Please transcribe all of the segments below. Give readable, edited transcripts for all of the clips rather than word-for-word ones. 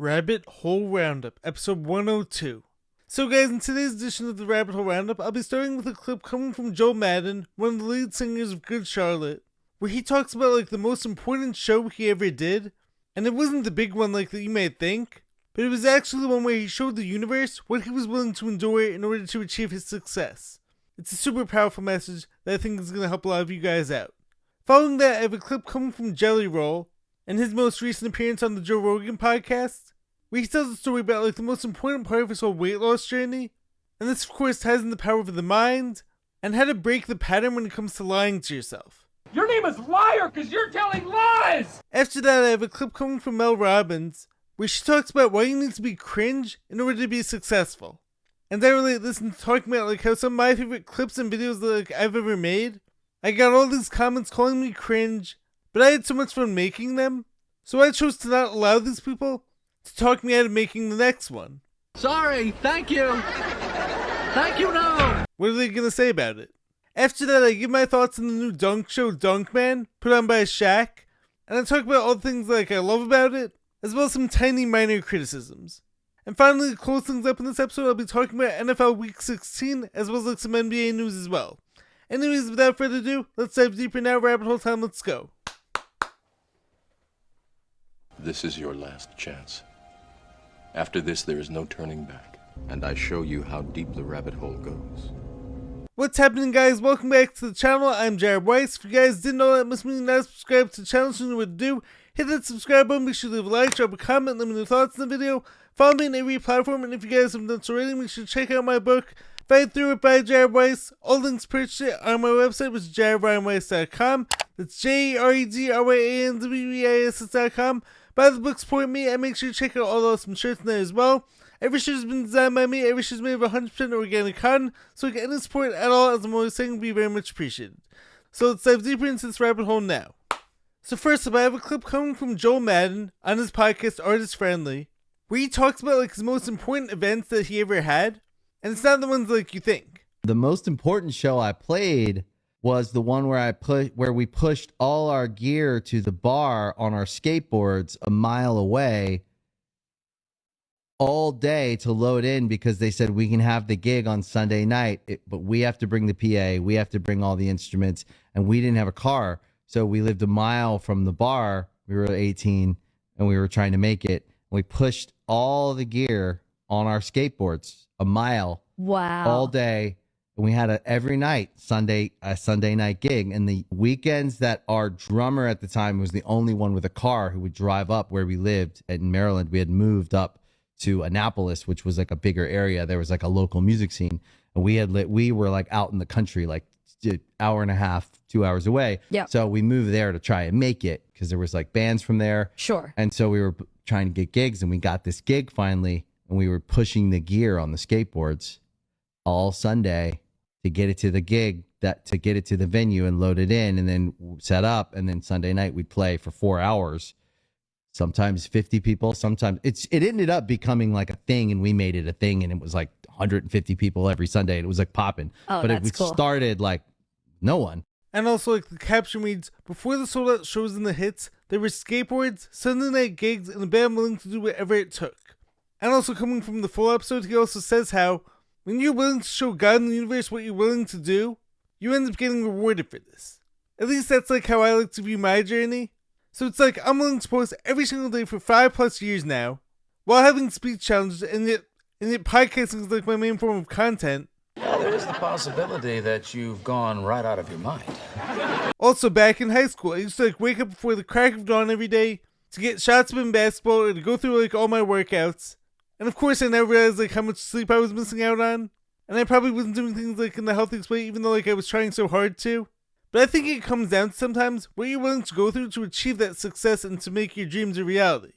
Rabbit Hole Roundup, episode 102. So guys, in today's edition of the Rabbit Hole Roundup, I'll be starting with a clip coming from Joel Madden, one of the lead singers of Good Charlotte, where he talks about the most important show he ever did, and it wasn't the big one that you might think, but it was actually the one where he showed the universe what he was willing to endure in order to achieve his success. It's a super powerful message that I think is going to help a lot of you guys out. Following that, I have a clip coming from Jelly Roll, and his most recent appearance on the Joe Rogan Podcast, where he tells a story about the most important part of his whole weight loss journey, and this of course ties in the power of the mind, and how to break the pattern when it comes to lying to yourself. Your name is Liar because you're telling lies! After that, I have a clip coming from Mel Robbins, where she talks about why you need to be cringe in order to be successful. And I relate this to talking about how some of my favorite clips and videos that I've ever made, I got all these comments calling me cringe, but I had so much fun making them, so I chose to not allow these people to talk me out of making the next one. Sorry, thank you. Thank you, no. What are they going to say about it? After that, I give my thoughts on the new dunk show Dunkman, put on by Shaq, and I talk about all the things I love about it, as well as some tiny minor criticisms. And finally, to close things up in this episode, I'll be talking about NFL Week 16, as well as some NBA news as well. Anyways, without further ado, let's dive deeper now. Rabbit hole time, let's go. This is your last chance. After this, there is no turning back. And I show you how deep the rabbit hole goes. What's happening, guys? Welcome back to the channel. I'm Jared Weiss. If you guys didn't know that, must mean not subscribe to the channel, so you know what to do. Hit that subscribe button, make sure to leave a like, drop a comment, let me know your thoughts in the video. Follow me on every platform, and if you guys haven't done so already, make sure to check out my book, Fight Through It by Jared Weiss. All links purchased it on my website, which is jaredryanweiss.com. That's JAREDRYANWEISS.com. Buy the book, support me, and make sure to check out all the awesome shirts in there as well. Every shirt has been designed by me, every shirt is made of 100% organic cotton, so if you get any support at all, as I'm always saying, will be very much appreciated. So let's dive deeper into this rabbit hole now. So first up, I have a clip coming from Joel Madden on his podcast Artist Friendly, where he talks about his most important events that he ever had, and it's not the ones you think. The most important show I played was the one where we pushed all our gear to the bar on our skateboards a mile away all day to load in, because they said we can have the gig on Sunday night, but we have to bring the PA, we have to bring all the instruments, and we didn't have a car. So we lived a mile from the bar. We were 18 and we were trying to make it. We pushed all the gear on our skateboards a mile. Wow. All day. And we had every night, a Sunday night gig. And the weekends that our drummer at the time was the only one with a car who would drive up where we lived in Maryland. We had moved up to Annapolis, which was a bigger area. There was a local music scene. And we were out in the country, hour and a half, 2 hours away. Yeah. So we moved there to try and make it, because there was bands from there. Sure. And so we were trying to get gigs, and we got this gig finally, and we were pushing the gear on the skateboards all Sunday to get it to the gig, to get it to the venue and load it in and then set up. And then Sunday night we'd play for 4 hours, sometimes 50 people. Sometimes it ended up becoming a thing, and we made it a thing, and it was 150 people every Sunday. And it was popping. Oh, but that's it cool. started no one. And also the caption reads, before the sold out shows and the hits, there were skateboards, Sunday night gigs, and a band willing to do whatever it took. And also coming from the full episode, he also says how, when you're willing to show God and the universe what you're willing to do, you end up getting rewarded for this. At least that's how I like to view my journey. So it's I'm willing to post every single day for 5+ years now, while having speech challenges, and yet podcasting is my main form of content. Well, there is the possibility that you've gone right out of your mind. Also, back in high school, I used to wake up before the crack of dawn every day to get shots of in basketball or to go through all my workouts. And of course, I never realized how much sleep I was missing out on. And I probably wasn't doing things in the healthiest way, even though I was trying so hard to. But I think it comes down to sometimes what you're willing to go through to achieve that success and to make your dreams a reality.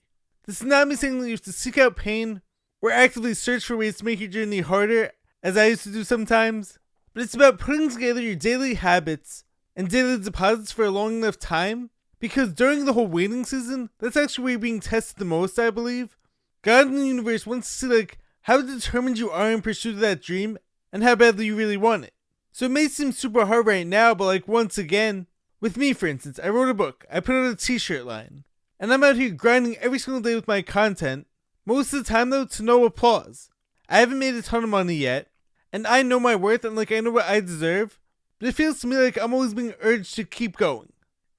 This is not me saying that you have to seek out pain or actively search for ways to make your journey harder, as I used to do sometimes, but it's about putting together your daily habits and daily deposits for a long enough time, because during the whole waiting season, that's actually where you're being tested the most, I believe. God and the universe wants to see how determined you are in pursuit of that dream and how badly you really want it. So it may seem super hard right now, but once again, with me for instance, I wrote a book, I put out a t-shirt line, and I'm out here grinding every single day with my content, Most of the time though, to no applause. I haven't made a ton of money yet, and I know my worth and I know what I deserve, but it feels to me like I'm always being urged to keep going.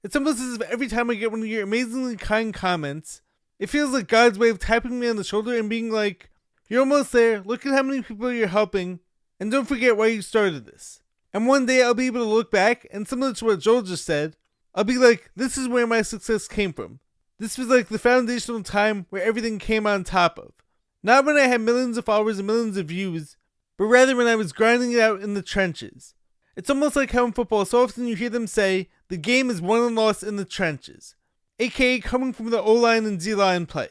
It's almost as if every time I get one of your amazingly kind comments, it feels like God's way of tapping me on the shoulder and being like, you're almost there, look at how many people you're helping, and don't forget why you started this. And one day I'll be able to look back, and similar to what Joel just said, I'll be like, this is where my success came from. This was like the foundational time where everything came on top of. Not when I had millions of followers and millions of views, but rather when I was grinding it out in the trenches. It's almost like how in football so often you hear them say, the game is won and lost in the trenches, aka coming from the O-line and D-line play.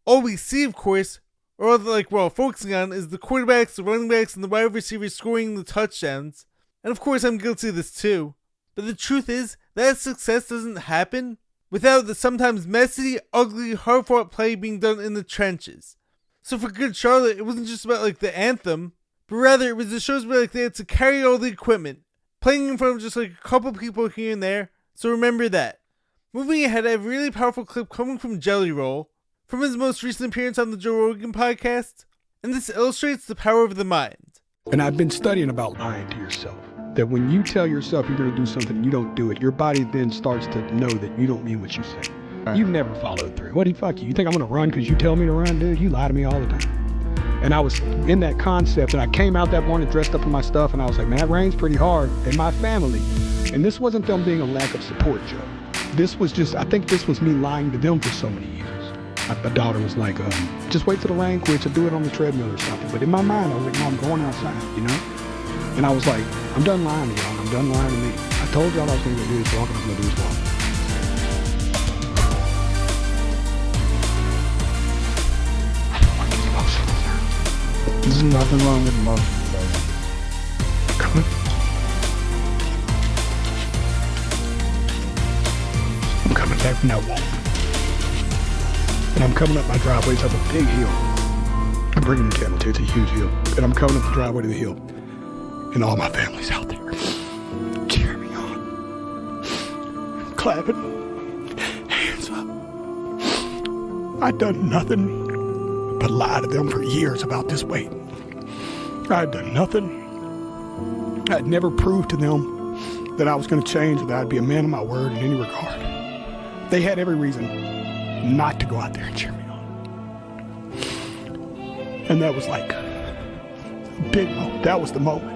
All we see, of course, or all we're all focusing on, is the quarterbacks, the running backs, and the wide receivers scoring the touchdowns. And of course I'm guilty of this too. But the truth is, that success doesn't happen without the sometimes messy, ugly, hard-fought play being done in the trenches. So for Good Charlotte, it wasn't just about the anthem, but rather it was the shows where they had to carry all the equipment, playing in front of just a couple people here and there, so remember that. Moving ahead, I have a really powerful clip coming from Jelly Roll, from his most recent appearance on the Joe Rogan Podcast, and this illustrates the power of the mind. And I've been studying about lying to yourself. That when you tell yourself you're going to do something and you don't do it, your body then starts to know that you don't mean what you say. Right. You never followed through. What the fuck you? You think I'm going to run because you tell me to run, dude? You lie to me all the time. And I was in that concept, and I came out that morning dressed up in my stuff, and I was like, man, that rains pretty hard in my family. And this wasn't them being a lack of support, Joe. This was just, I think this was me lying to them for so many years. My daughter was like, just wait till the rain quits or do it on the treadmill or something. But in my mind, I was like, no, I'm going outside, you know? And I was like, I'm done lying to y'all. I'm done lying to me. I told y'all I was going to go do this walk, and I was going to do this walk. I get emotional, sir. There's nothing wrong with emotions, baby. Come on. I'm coming back from that walk. And I'm coming up my driveway. It's up a big hill. I'm bringing the camera to it. It's a huge hill. And I'm coming up the driveway to the hill. And all my family's out there cheering me on, clapping, hands up. I'd done nothing but lie to them for years about this weight. I'd done nothing. I'd never proved to them that I was going to change or that I'd be a man of my word in any regard. They had every reason not to go out there and cheer me on. And that was like a big moment. That was the moment.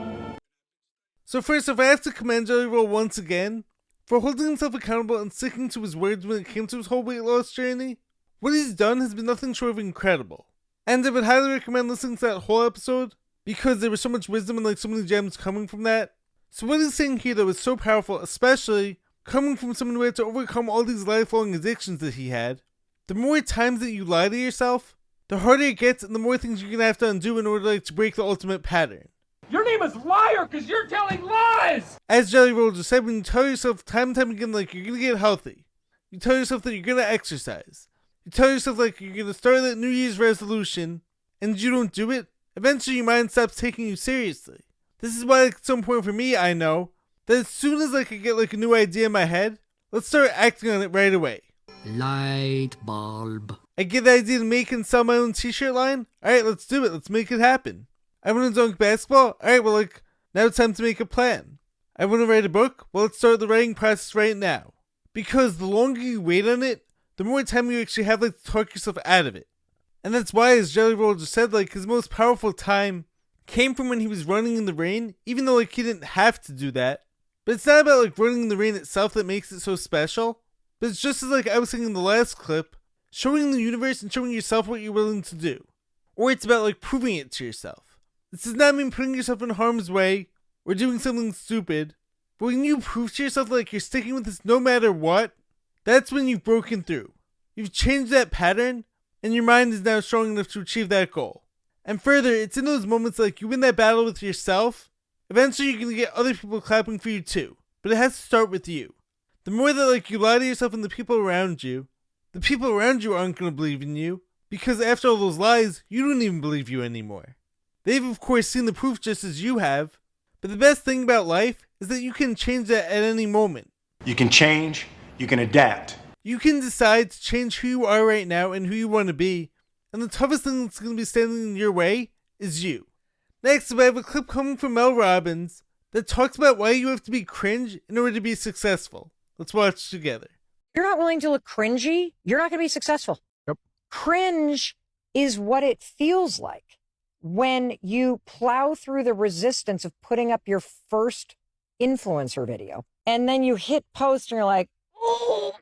So first off, I have to commend Jelly Roll once again for holding himself accountable and sticking to his words when it came to his whole weight loss journey. What he's done has been nothing short of incredible. And I would highly recommend listening to that whole episode because there was so much wisdom and so many gems coming from that. So what he's saying here though is so powerful, especially coming from someone who had to overcome all these lifelong addictions that he had. The more times that you lie to yourself, the harder it gets and the more things you're going to have to undo in order to break the ultimate pattern. Your name is Liar because you're telling lies! As Jelly Roll just said, when you tell yourself time and time again you're going to get healthy, you tell yourself that you're going to exercise, you tell yourself you're going to start that New Year's resolution, and you don't do it, eventually your mind stops taking you seriously. This is why at some point for me, I know that as soon as I get a new idea in my head, let's start acting on it right away. Light bulb. I get the idea to make and sell my own t-shirt line. Alright, let's do it. Let's make it happen. I want to dunk basketball. Alright, well now it's time to make a plan. I want to write a book. Well, let's start the writing process right now. Because the longer you wait on it, the more time you actually have to talk yourself out of it. And that's why, as Jelly Roll just said, his most powerful time came from when he was running in the rain, even though he didn't have to do that. But it's not about running in the rain itself that makes it so special. But it's just as I was saying in the last clip, showing the universe and showing yourself what you're willing to do. Or it's about proving it to yourself. This does not mean putting yourself in harm's way or doing something stupid. But when you prove to yourself you're sticking with this no matter what, that's when you've broken through. You've changed that pattern and your mind is now strong enough to achieve that goal. And further, it's in those moments you win that battle with yourself, eventually you're going to get other people clapping for you too. But it has to start with you. The more that you lie to yourself and the people around you aren't going to believe in you, because after all those lies, you don't even believe you anymore. They've of course seen the proof just as you have, but the best thing about life is that you can change that at any moment. You can change, you can adapt. You can decide to change who you are right now and who you want to be, and the toughest thing that's going to be standing in your way is you. Next, I have a clip coming from Mel Robbins that talks about why you have to be cringe in order to be successful. Let's watch together. You're not willing to look cringy, you're not going to be successful. Yep. Cringe is what it feels like when you plow through the resistance of putting up your first influencer video and then you hit post and you're like, oh,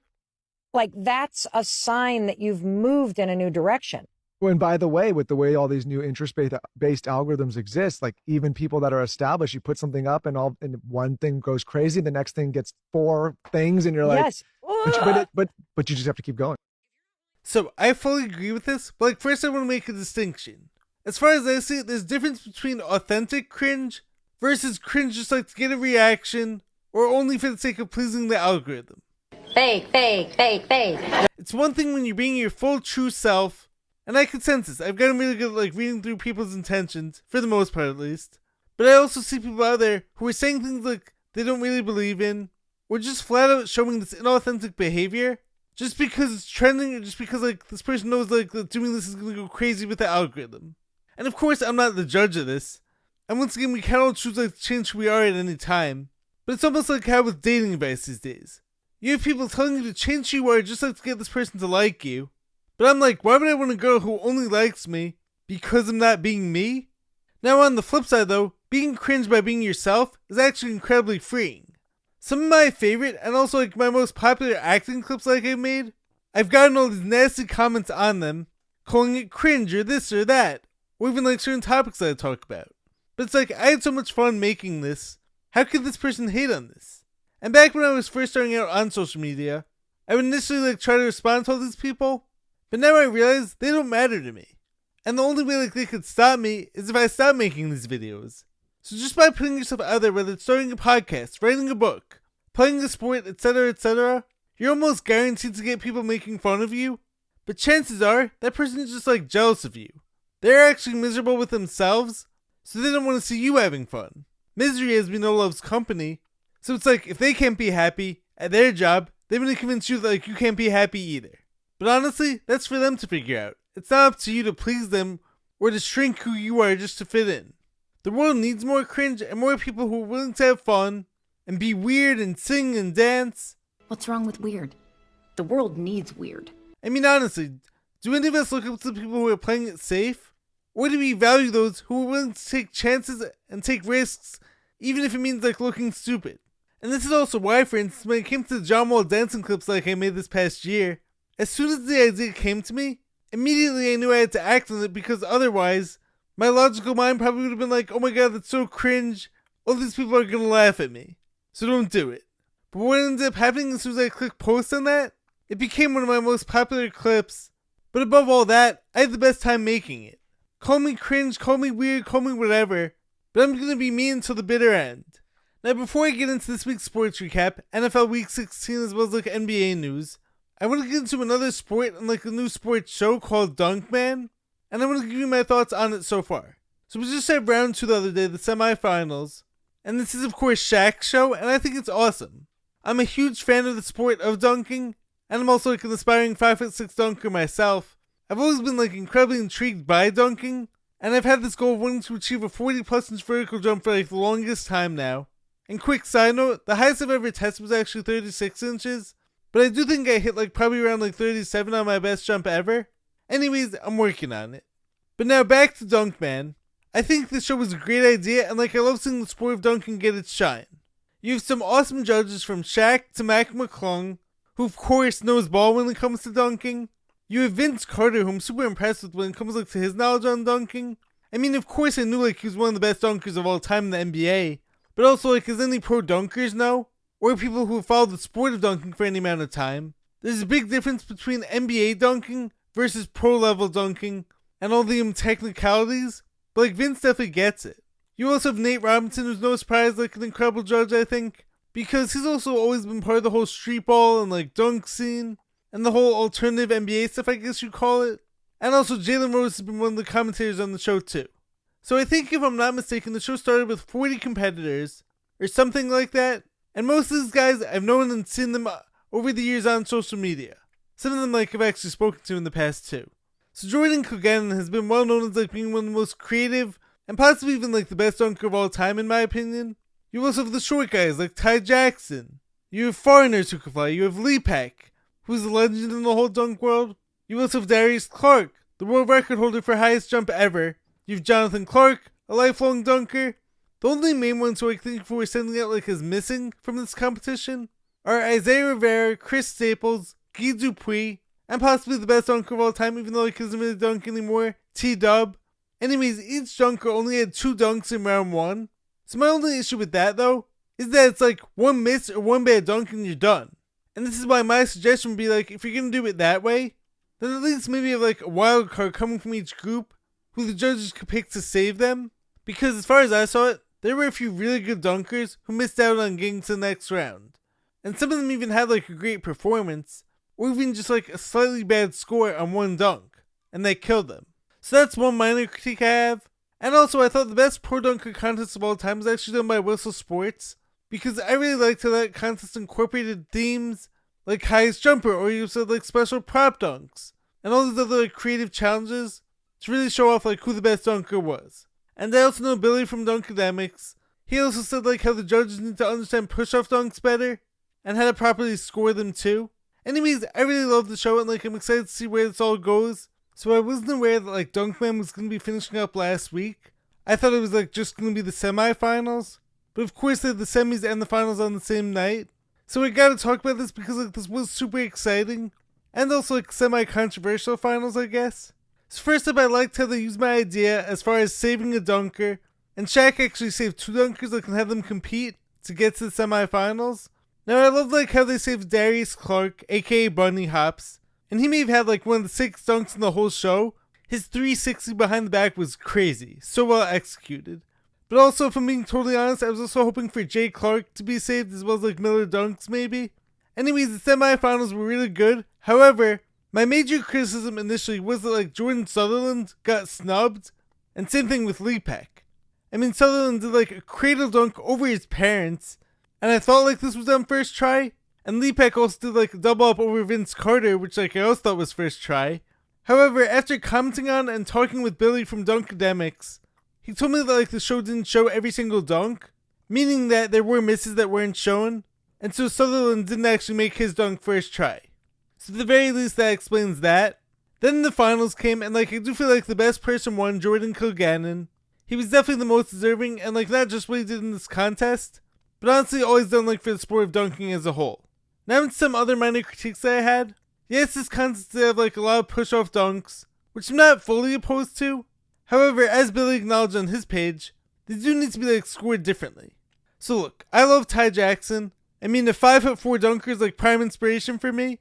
like that's a sign that you've moved in a new direction. When, by the way, with the way all these new interest-based algorithms exist, like even people that are established, you put something up and one thing goes crazy, the next thing gets 4 things, and you're like, yes, but you just have to keep going. So I fully agree with this, but like first I want to make a distinction. As far as I see it, there's a difference between authentic cringe versus cringe just like to get a reaction or only for the sake of pleasing the algorithm. Fake. It's one thing when you're being your full true self. And I can sense this. I've gotten really good at like reading through people's intentions, for the most part at least. But I also see people out there who are saying things like they don't really believe in, or just flat out showing this inauthentic behavior, just because it's trending, or just because like this person knows like that doing this is going to go crazy with the algorithm. And of course I'm not the judge of this. And once again, we can't all choose like to change who we are at any time. But it's almost like how with dating advice these days. You have people telling you to change who you are just like to get this person to like you. But I'm like, why would I want a girl who only likes me because I'm not being me? Now on the flip side though, being cringe by being yourself is actually incredibly freeing. Some of my favorite and also like my most popular acting clips like I've made, I've gotten all these nasty comments on them, calling it cringe or this or that, or even like certain topics that I talk about. But it's like, I had so much fun making this, how could this person hate on this? And back when I was first starting out on social media, I would initially like try to respond to all these people, but now I realize they don't matter to me. And the only way like they could stop me is if I stop making these videos. So just by putting yourself out there, whether it's starting a podcast, writing a book, playing a sport, etc., you're almost guaranteed to get people making fun of you. But chances are, that person is just like jealous of you. They're actually miserable with themselves, so they don't want to see you having fun. Misery, as we know, loves company. So it's like, if they can't be happy at their job, they're going to convince you that like you can't be happy either. But honestly, that's for them to figure out. It's not up to you to please them or to shrink who you are just to fit in. The world needs more cringe and more people who are willing to have fun and be weird and sing and dance. What's wrong with weird? The world needs weird. I mean, honestly, do any of us look up to the people who are playing it safe? Or do we value those who are willing to take chances and take risks, even if it means like looking stupid? And this is also why, for instance, when it came to the John Wall dancing clips like I made this past year, as soon as the idea came to me, immediately I knew I had to act on it because otherwise, my logical mind probably would have been like, oh my god, that's so cringe, all these people are going to laugh at me, so don't do it. But what ended up happening as soon as I clicked post on that, it became one of my most popular clips, but above all that, I had the best time making it. Call me cringe, call me weird, call me whatever, but I'm going to be me until the bitter end. Now before I get into this week's sports recap, NFL Week 16 as well as like NBA news, I want to get into another sport and like a new sports show called Dunkman, and I want to give you my thoughts on it so far. So we just had round 2 the other day, the semifinals, and this is of course Shaq's show, and I think it's awesome. I'm a huge fan of the sport of dunking, and I'm also like an aspiring 5'6" dunker myself. I've always been like incredibly intrigued by dunking, and I've had this goal of wanting to achieve a 40+ inch vertical jump for like the longest time now. And quick side note, the highest I've ever tested was actually 36 inches, but I do think I hit like probably around like 37 on my best jump ever. Anyways, I'm working on it. But now back to Dunkman. I think this show was a great idea, and like I love seeing the sport of dunking get its shine. You have some awesome judges from Shaq to Mac McClung, who of course knows ball when it comes to dunking. You have Vince Carter, who I'm super impressed with when it comes like to his knowledge on dunking. I mean, of course I knew like he was one of the best dunkers of all time in the NBA, but also like as any pro dunkers know, or people who have followed the sport of dunking for any amount of time, there's a big difference between NBA dunking versus pro level dunking and all the technicalities, but like Vince definitely gets it. You also have Nate Robinson, who's no surprise like an incredible judge, I think, because he's also always been part of the whole street ball and like dunk scene, and the whole alternative NBA stuff, I guess you'd call it. And also Jalen Rose has been one of the commentators on the show too. So I think if I'm not mistaken, the show started with 40 competitors, or something like that, and most of these guys I've known and seen them over the years on social media. Some of them like I've actually spoken to in the past too. So Jordan Kilganon has been well known as like being one of the most creative and possibly even like the best dunker of all time in my opinion. You also have the short guys like Ty Jackson. You have foreigners who can fly. You have Lee Peck, who's a legend in the whole dunk world. You also have Darius Clark, the world record holder for highest jump ever. You have Jonathan Clark, a lifelong dunker. The only main ones who I think we're sending out like as missing from this competition are Isaiah Rivera, Chris Staples, Guy Dupuis, and possibly the best dunker of all time, even though he doesn't really dunk anymore, T-Dub. Anyways, each dunker only had 2 dunks in round 1. So my only issue with that though, is that it's like one miss or one bad dunk and you're done. And this is why my suggestion would be like, if you're gonna do it that way, then at least maybe have like a wild card coming from each group who the judges could pick to save them. Because as far as I saw it, there were a few really good dunkers who missed out on getting to the next round. And some of them even had like a great performance, or even just like a slightly bad score on one dunk, and they killed them. So that's one minor critique I have. And also I thought the best pro dunker contest of all time was actually done by Whistle Sports, because I really liked how that contest incorporated themes like highest jumper, or you said like special prop dunks, and all these other like creative challenges to really show off like who the best dunker was. And I also know Billy from Dunkademics. He also said like how the judges need to understand push-off dunks better, and how to properly score them too. Anyways, I really love the show and like I'm excited to see where this all goes. So I wasn't aware that like Dunkman was going to be finishing up last week. I thought it was like just going to be the semifinals. But of course they had the semis and the finals on the same night. So I gotta talk about this because like this was super exciting. And also like semi-controversial finals, I guess. So first up, I liked how they used my idea as far as saving a dunker. And Shaq actually saved 2 dunkers that can have them compete to get to the semifinals. Now I love like how they saved Darius Clark, aka Bunny Hops. And he may have had like one of the 6 dunks in the whole show. His 360 behind the back was crazy, so well executed. But also, if I'm being totally honest, I was also hoping for Jay Clark to be saved as well as like Miller Dunks maybe. Anyways, the semifinals were really good. However, my major criticism initially was that like Jordan Sutherland got snubbed. And same thing with Lee Peck. I mean, Sutherland did like a cradle dunk over his parents. And I thought like this was on first try. And Lee Peck also did like a double up over Vince Carter, which like I also thought was first try. However, after commenting on and talking with Billy from Dunkademics, he told me that like the show didn't show every single dunk, meaning that there were misses that weren't shown, and so Sutherland didn't actually make his dunk first try. So at the very least that explains that. Then the finals came, and like I do feel like the best person won, Jordan Kilganon. He was definitely the most deserving, and like not just what he did in this contest, but honestly all he's done like for the sport of dunking as a whole. Now into some other minor critiques that I had. Yes, this contest did have like a lot of push-off dunks, which I'm not fully opposed to. However, as Billy acknowledged on his page, they do need to be like scored differently. So look, I love Ty Jackson. I mean, a 5'4" dunker is like prime inspiration for me,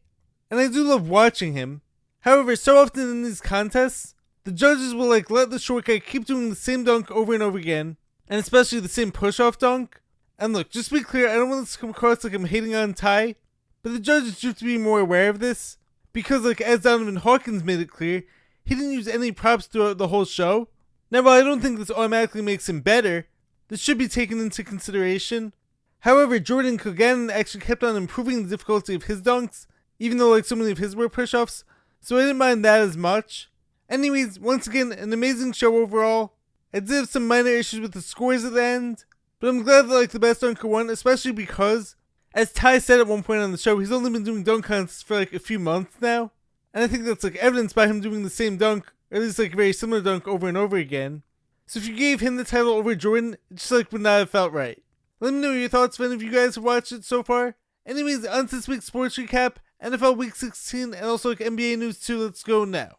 and I do love watching him. However, so often in these contests, the judges will like let the short guy keep doing the same dunk over and over again, and especially the same push-off dunk. And look, just to be clear, I don't want this to come across like I'm hating on Ty, but the judges have to be more aware of this, because like as Donovan Hawkins made it clear, he didn't use any props throughout the whole show. Now while I don't think this automatically makes him better, this should be taken into consideration. However, Jordan Kilganon actually kept on improving the difficulty of his dunks, even though like so many of his were push-offs, so I didn't mind that as much. Anyways, once again, an amazing show overall. I did have some minor issues with the scores at the end, but I'm glad that like the best dunker won, especially because, as Ty said at one point on the show, he's only been doing dunk contests for like a few months now. And I think that's like evidenced by him doing the same dunk, or at least like a very similar dunk over and over again. So if you gave him the title over Jordan, it just like would not have felt right. Let me know your thoughts if any of you guys have watched it so far. Anyways, on to this week's sports recap, NFL Week 16, and also like NBA news too. Let's go now.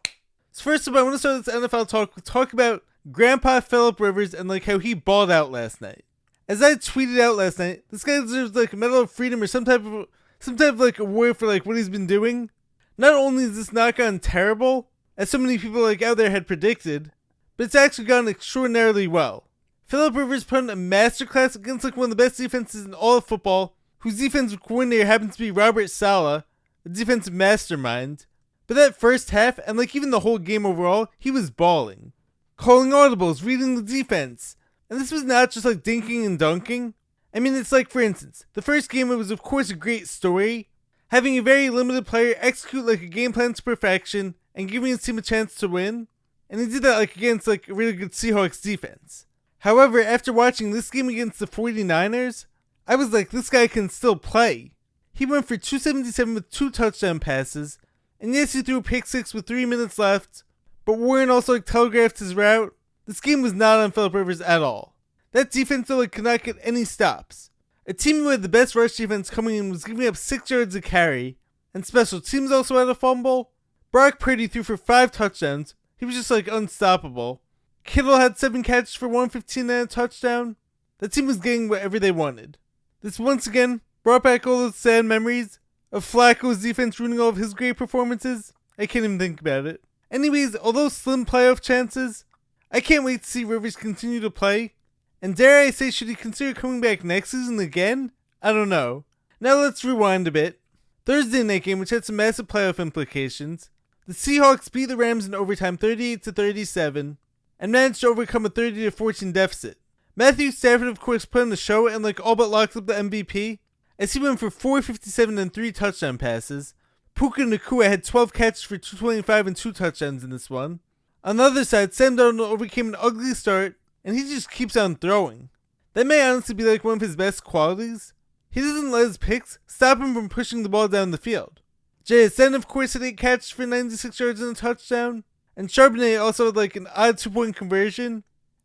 So first up, I want to start this NFL talk about Grandpa Phillip Rivers and like how he balled out last night. As I tweeted out last night, this guy deserves like a Medal of Freedom or some type of like award for like what he's been doing. Not only is this not gone terrible, as so many people like out there had predicted, but it's actually gone extraordinarily well. Phillip Rivers put on a masterclass against like one of the best defenses in all of football, whose defensive coordinator happens to be Robert Saleh, a defensive mastermind. But that first half, and like even the whole game overall, he was balling. Calling audibles, reading the defense. And this was not just like dinking and dunking. I mean, it's like, for instance, the first game, it was of course a great story, having a very limited player execute like a game plan to perfection and giving his team a chance to win. And he did that against a really good Seahawks defense. However, after watching this game against the 49ers, I was like, this guy can still play. He went for 277 with 2 touchdown passes, and yes, he threw a pick 6 with 3 minutes left, but Warren also telegraphed his route. This game was not on Phillip Rivers at all. That defense though could not get any stops. A team who had the best rush defense coming in was giving up 6 yards a carry, and special teams also had a fumble. Brock Purdy threw for 5 touchdowns. He was just unstoppable. Kittle had 7 catches for 115 and a touchdown. The team was getting whatever they wanted. This once again brought back all those sad memories of Flacco's defense ruining all of his great performances. I can't even think about it. Anyways, although slim playoff chances, I can't wait to see Rivers continue to play. And dare I say, should he consider coming back next season again? I don't know. Now let's rewind a bit. Thursday night game, which had some massive playoff implications. The Seahawks beat the Rams in overtime 38-37 and managed to overcome a 30-14 deficit. Matthew Stafford, of course, put on the show and all but locked up the MVP as he went for 457 and 3 touchdown passes. Puka Nacua had 12 catches for 225 and 2 touchdowns in this one. On the other side, Sam Darnold overcame an ugly start and he just keeps on throwing. That may honestly be one of his best qualities. He doesn't let his picks stop him from pushing the ball down the field. JSN, of course, had 8 catches for 96 yards and a touchdown. And Charbonnet also had an odd 2-point conversion.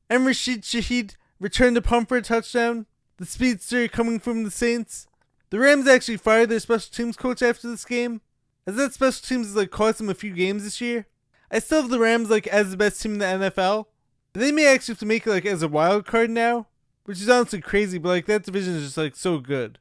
And Rashid Shaheed returned a punt for a touchdown. The speedster coming from the Saints. The Rams actually fired their special teams coach after this game, as that special teams has cost them a few games this year. I still have the Rams as the best team in the NFL, but they may actually have to make it as a wild card now, which is honestly crazy, but that division is just so good.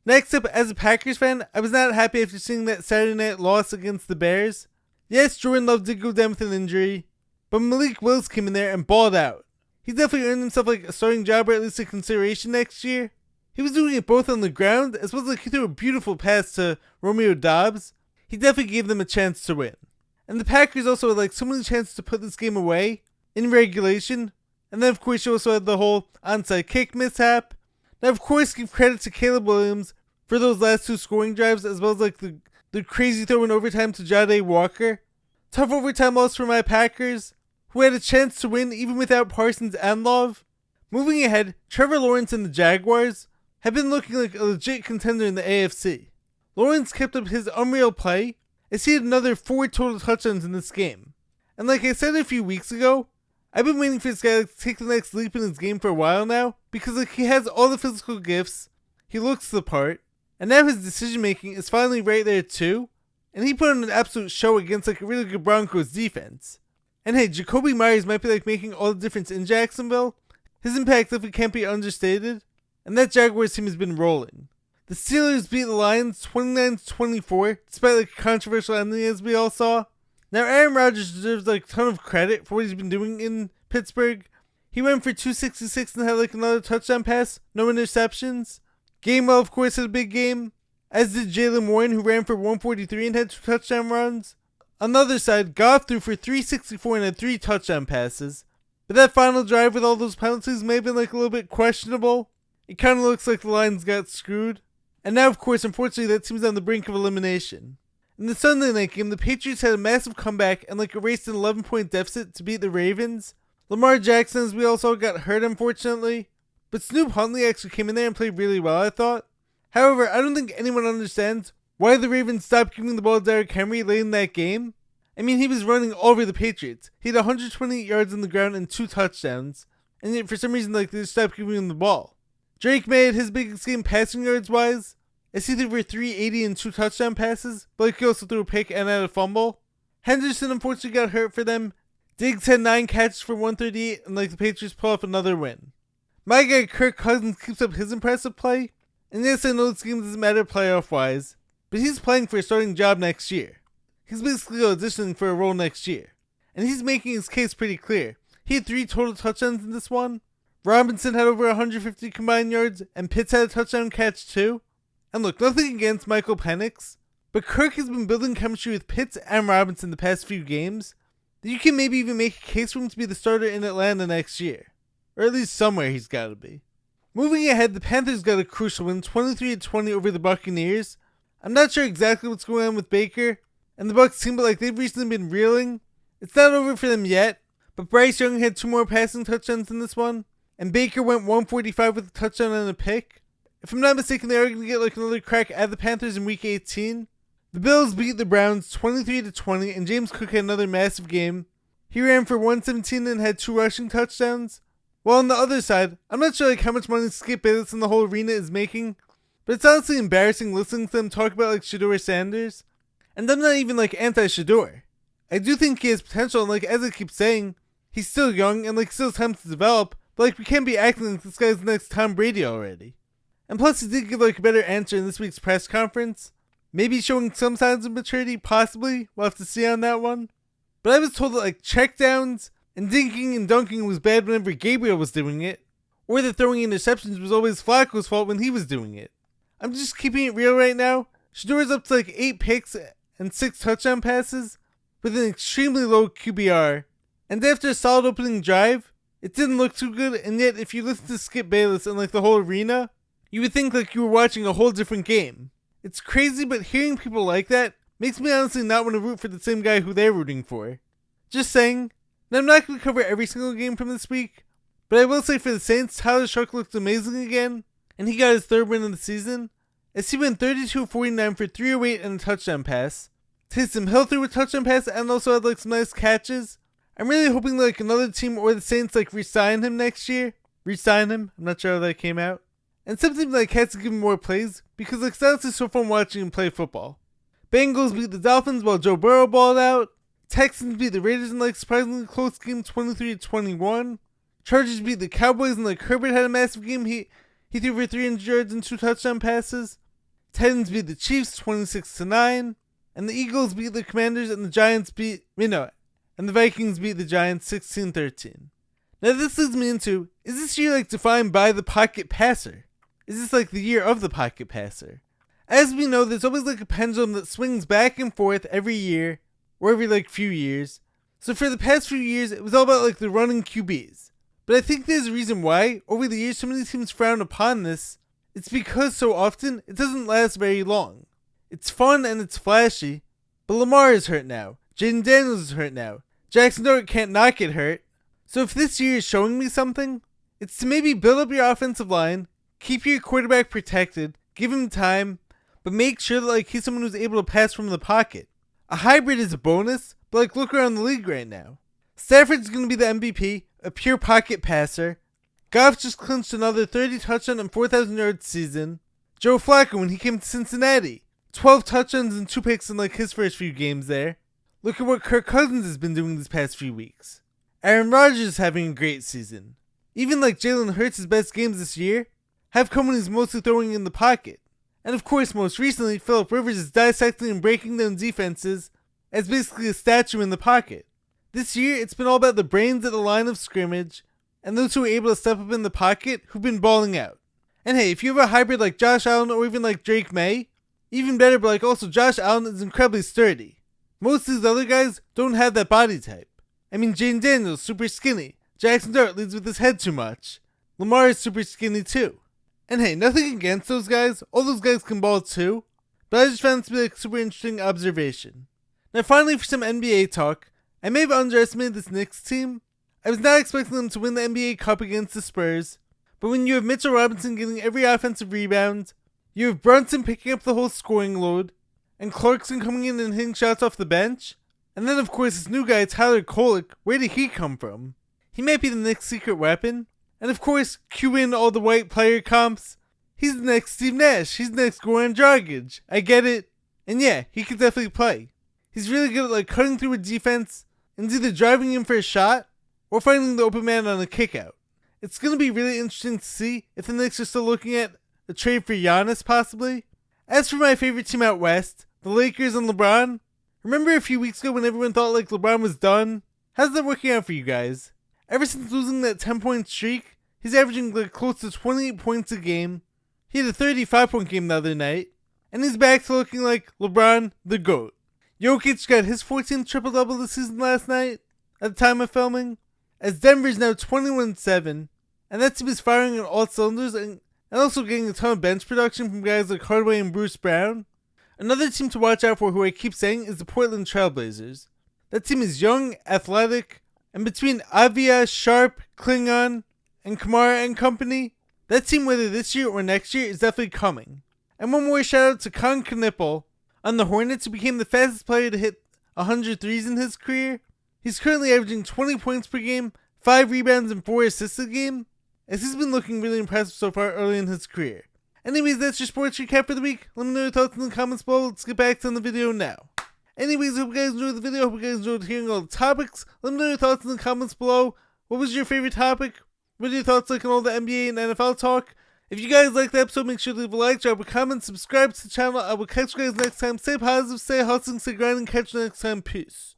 Next up, as a Packers fan, I was not happy after seeing that Saturday night loss against the Bears. Yes, Jordan Love did go down with an injury, but Malik Willis came in there and balled out. He's definitely earned himself a starting job or at least a consideration next year. He was doing it both on the ground as well as he threw a beautiful pass to Romeo Doubs. He definitely gave them a chance to win. And the Packers also had so many chances to put this game away in regulation. And then of course you also had the whole onside kick mishap. Now of course give credit to Caleb Williams for those last 2 scoring drives as well as the crazy throw in overtime to Jade Walker. Tough overtime loss for my Packers, who had a chance to win even without Parsons and Love. Moving ahead, Trevor Lawrence and the Jaguars have been looking like a legit contender in the AFC. Lawrence kept up his unreal play as he had another 4 total touchdowns in this game. And like I said a few weeks ago, I've been waiting for this guy to take the next leap in his game for a while now because he has all the physical gifts, he looks the part, and now his decision making is finally right there too. And he put on an absolute show against a really good Broncos defense. And hey, Jacoby Myers might be making all the difference in Jacksonville. His impact definitely can't be understated. And that Jaguars team has been rolling. The Steelers beat the Lions 29-24, despite a controversial ending as we all saw. Now Aaron Rodgers deserves a ton of credit for what he's been doing in Pittsburgh. He went for 266 and had another touchdown pass, no interceptions. Gainwell of course had a big game, as did Jalen Warren, who ran for 143 and had 2 touchdown runs. On the other side, Goff threw for 364 and had 3 touchdown passes. But that final drive with all those penalties may have been a little bit questionable. It kind of looks like the Lions got screwed. And now, of course, unfortunately, that team's on the brink of elimination. In the Sunday night game, the Patriots had a massive comeback and erased an 11-point deficit to beat the Ravens. Lamar Jackson, as we all saw, got hurt, unfortunately. But Snoop Huntley actually came in there and played really well, I thought. However, I don't think anyone understands why the Ravens stopped giving the ball to Derrick Henry late in that game. I mean, he was running all over the Patriots. He had 128 yards on the ground and 2 touchdowns. And yet, for some reason, they just stopped giving him the ball. Drake made his biggest game passing yards wise, as he threw for 380 and 2 touchdown passes, but he also threw a pick and had a fumble. Henderson unfortunately got hurt for them. Diggs had 9 catches for 138, and the Patriots pull off another win. My guy Kirk Cousins keeps up his impressive play, and yes, I know this game doesn't matter playoff wise, but he's playing for a starting job next year. He's basically auditioning for a role next year, and he's making his case pretty clear. He had 3 total touchdowns in this one. Robinson had over 150 combined yards, and Pitts had a touchdown catch too. And look, nothing against Michael Penix, but Kirk has been building chemistry with Pitts and Robinson the past few games that you can maybe even make a case for him to be the starter in Atlanta next year. Or at least somewhere he's got to be. Moving ahead, the Panthers got a crucial win, 23-20 over the Buccaneers. I'm not sure exactly what's going on with Baker, and the Bucks seem like they've recently been reeling. It's not over for them yet, but Bryce Young had 2 more passing touchdowns in this one, and Baker went 145 with a touchdown and a pick. If I'm not mistaken, they are going to get another crack at the Panthers in Week 18. The Bills beat the Browns 23-20, and James Cook had another massive game. He ran for 117 and had 2 rushing touchdowns. While on the other side, I'm not sure how much money Skip Bayless and the whole arena is making, but it's honestly embarrassing listening to them talk about Shedeur Sanders. And I'm not even anti-Shedeur. I do think he has potential, and as I keep saying, he's still young and still has time to develop, but we can't be acting like this guy's the next Tom Brady already. And plus he did give a better answer in this week's press conference. Maybe showing some signs of maturity, possibly. We'll have to see on that one. But I was told that checkdowns and dinking and dunking was bad whenever Gabriel was doing it, or that throwing interceptions was always Flacco's fault when he was doing it. I'm just keeping it real right now. Shedeur's up to 8 picks and 6 touchdown passes, with an extremely low QBR, and after a solid opening drive, it didn't look too good, and yet if you listen to Skip Bayless and the whole arena, you would think you were watching a whole different game. It's crazy, but hearing people like that makes me honestly not want to root for the same guy who they're rooting for. Just saying. Now I'm not going to cover every single game from this week, but I will say for the Saints, Tyler Shuck looked amazing again, and he got his 3rd win of the season, as he went 32-49 for 308 and a touchdown pass. Taysom Hill threw a touchdown pass and also had some nice catches. I'm really hoping another team or the Saints re-sign him next year. Re-sign him? I'm not sure how that came out. And something has to give him more plays, because it's honestly so fun watching him play football. Bengals beat the Dolphins while Joe Burrow balled out. Texans beat the Raiders in surprisingly close game 23-21. Chargers beat the Cowboys and Herbert had a massive game. He threw for 300 yards and 2 touchdown passes. Titans beat the Chiefs 26-9. And the Eagles beat the Commanders and the Giants and the Vikings beat the Giants 16-13. Now this leads me into, is this year defined by the pocket passer? Is this the year of the pocket passer? As we know, there's always a pendulum that swings back and forth every year, or every few years. So for the past few years, it was all about the running QBs. But I think there's a reason why, over the years, so many teams frown upon this. It's because so often, it doesn't last very long. It's fun and it's flashy, but Lamar is hurt now. Jaden Daniels is hurt now. Jackson Dart can't not get hurt. So if this year is showing me something, it's to maybe build up your offensive line, keep your quarterback protected, give him time, but make sure that he's someone who's able to pass from the pocket. A hybrid is a bonus, but look around the league right now. Stafford's going to be the MVP, a pure pocket passer. Goff just clinched another 30 touchdown and 4,000 yard season. Joe Flacco when he came to Cincinnati, 12 touchdowns and 2 picks in his first few games there. Look at what Kirk Cousins has been doing these past few weeks. Aaron Rodgers is having a great season. Even Jalen Hurts' best games this year have come when he's mostly throwing in the pocket. And of course, most recently, Phillip Rivers is dissecting and breaking down defenses as basically a statue in the pocket. This year, it's been all about the brains at the line of scrimmage and those who are able to step up in the pocket who've been balling out. And hey, if you have a hybrid like Josh Allen or even Drake May, even better, but also Josh Allen is incredibly sturdy. Most of these other guys don't have that body type. I mean, Jaden Daniels, super skinny. Jackson Dart leads with his head too much. Lamar is super skinny too. And hey, nothing against those guys. All those guys can ball too. But I just found it to be a super interesting observation. Now finally for some NBA talk. I may have underestimated this Knicks team. I was not expecting them to win the NBA Cup against the Spurs. But when you have Mitchell Robinson getting every offensive rebound, you have Brunson picking up the whole scoring load, and Clarkson coming in and hitting shots off the bench, and then of course this new guy Tyler Kolek, where did he come from? He might be the Knicks' secret weapon. And of course, cue in all the white player comps. He's the next Steve Nash. He's the next Goran Dragic. I get it. And yeah, he could definitely play. He's really good at cutting through a defense and either driving in for a shot or finding the open man on a kick out. It's going to be really interesting to see if the Knicks are still looking at a trade for Giannis possibly. As for my favorite team out west, the Lakers and LeBron, remember a few weeks ago when everyone thought LeBron was done? How's that working out for you guys? Ever since losing that 10-point streak, he's averaging close to 28 points a game. He had a 35-point game the other night. And he's back to looking like LeBron, the GOAT. Jokic got his 14th triple-double this season last night, at the time of filming, as Denver's now 21-7. And that team is firing on all cylinders and also getting a ton of bench production from guys like Hardaway and Bruce Brown. Another team to watch out for, who I keep saying, is the Portland Trailblazers. That team is young, athletic, and between Avia, Sharp, Kilganon, and Kamara and company, that team, whether this year or next year, is definitely coming. And one more shout out to Con Knipple on the Hornets, who became the fastest player to hit 100 threes in his career. He's currently averaging 20 points per game, 5 rebounds, and 4 assists a game, as he's been looking really impressive so far early in his career. Anyways, that's your sports recap for the week. Let me know your thoughts in the comments below. Let's get back to the video now. Anyways, I hope you guys enjoyed the video. I hope you guys enjoyed hearing all the topics. Let me know your thoughts in the comments below. What was your favorite topic? What are your thoughts like on all the NBA and NFL talk? If you guys liked the episode, make sure to leave a like, drop a comment, subscribe to the channel. I will catch you guys next time. Stay positive, stay hustling, stay grinding. Catch you next time. Peace.